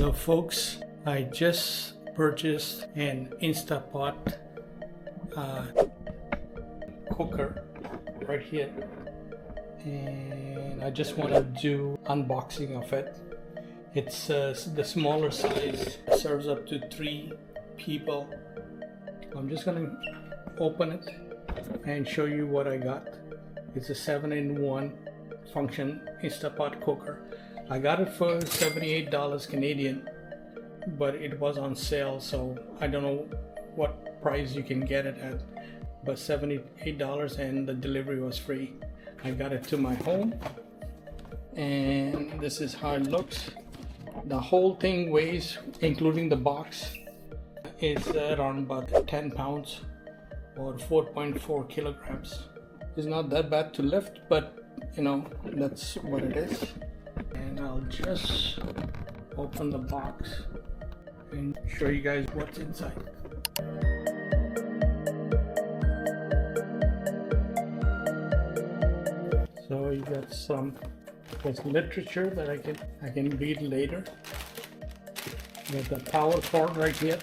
Hello folks, I just purchased an Instapot cooker right here, and I just want to do unboxing of it. It's the smaller size, serves up to 3 people. I'm just gonna open it and show you what I got. It's a 7-in-1 function Instapot cooker. I got it for $78 Canadian, but it was on sale, so I don't know what price you can get it at, but $78 and the delivery was free. I got it to my home, and this is how it looks. The whole thing weighs, including the box, is around about 10 pounds or 4.4 kilograms. It's not that bad to lift, but you know, that's what it is. And I'll just open the box and show you guys what's inside. So you got some literature that I can read later. You got the power cord right here.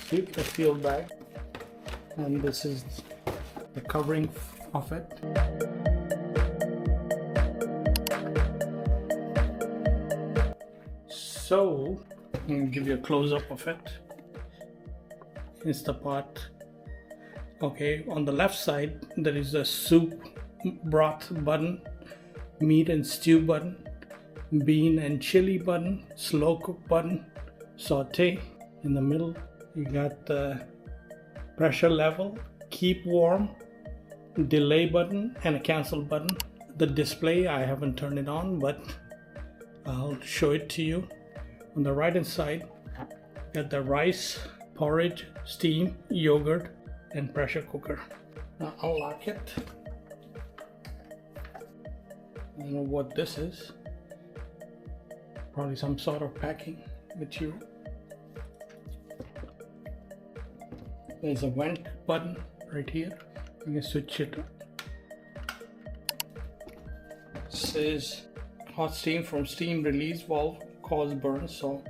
See the seal bag, and this is the covering of it. So I'm going to give you a close-up of it. Instapot. Okay, on the left side there is a soup broth button, meat and stew button, bean and chili button, slow cook button, sauté. In the middle you got the pressure level, keep warm, delay button, and a cancel button. The display, I haven't turned it on, but I'll show it to you. On the right hand side, got the rice, porridge, steam, yogurt, and pressure cooker. Now I'll lock it. I don't know what this is. Probably some sort of packing material. There's a vent button right here. You can switch it. It says hot steam from steam release valve cause burns, so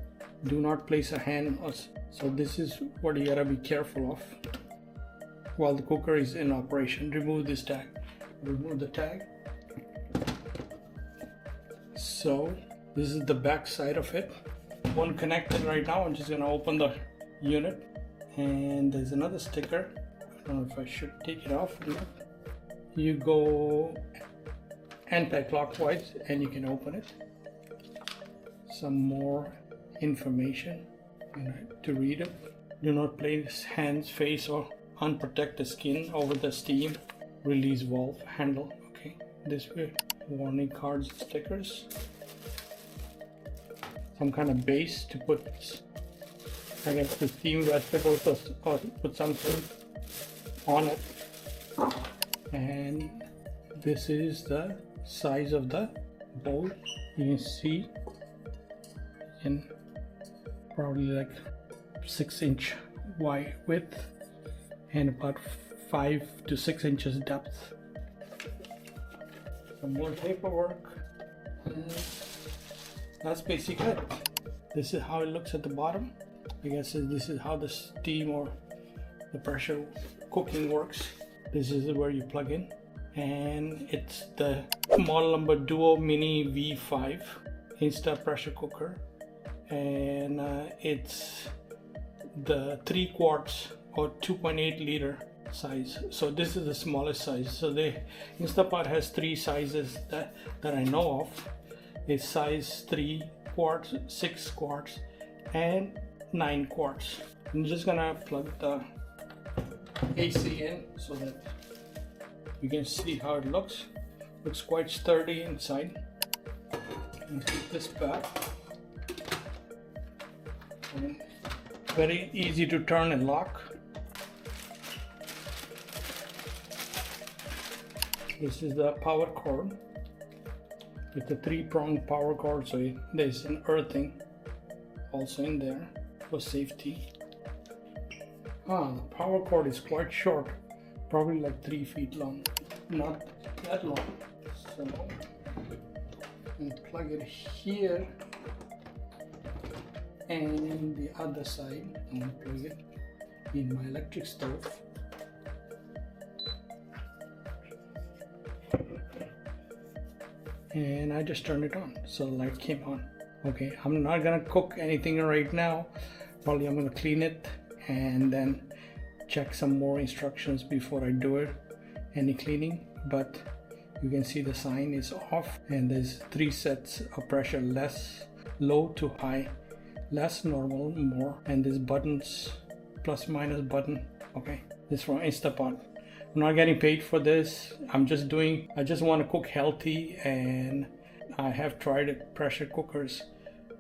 do not place a hand on. So this is what you gotta be careful of while the cooker is in operation. Remove this tag. Remove the tag. So this is the back side of it. One connected right now. I'm just gonna open the unit, and there's another sticker. I don't know if I should take it off or not. You go anti-clockwise and you can open it. Some more information to read it. Do not place hands, face, or unprotected skin over the steam release valve handle. Okay, this way. Warning cards, stickers. Some kind of base to put, I guess, the steam vegetables or put something on it. And this is the size of the bowl. You can see in probably like 6-inch wide width and about 5 to 6 inches depth. Some more paperwork. And that's basically it. This is how it looks at the bottom. I guess this is how the steam or the pressure cooking works. This is where you plug in, and it's the model number Duo Mini V5 Insta pressure cooker, and it's the 3 quarts or 2.8 liter size. So this is the smallest size. So Instapot has 3 sizes that I know of. It's size 3 quarts, 6 quarts, and 9 quarts. I'm just gonna plug the AC in so that you can see how it looks. Looks quite sturdy inside. And keep this back. And very easy to turn and lock. This is the power cord. It's a 3-pronged power cord, so there's an earthing also in there for safety. The power cord is quite short, probably like 3 feet long, not that long. So and plug it here and the other side I'm going to plug it in my electric stove. And I just turned it on, so the light came on. Okay, I'm not gonna cook anything right now. Probably I'm gonna clean it and then check some more instructions before I do it, any cleaning. But you can see the sign is off, and there's 3 sets of pressure: less, low to high, less, normal, more, and there's buttons, plus minus button. Okay, this is from Instapot. I'm not getting paid for this. I just want to cook healthy, and I have tried pressure cookers,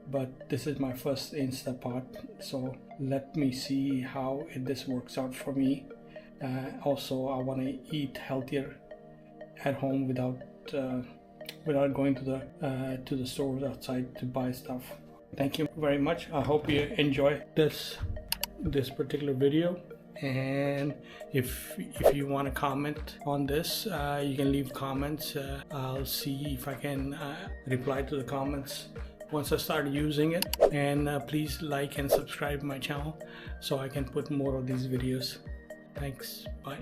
but this is my first Instapot. So let me see how this works out for me. Also, I want to eat healthier at home without going to the stores outside to buy stuff. Thank you very much. I hope you enjoy this particular video. And if you want to comment on this, you can leave comments. I'll see if I can reply to the comments once I start using it. And please like and subscribe my channel so I can put more of these videos. Thanks. Bye.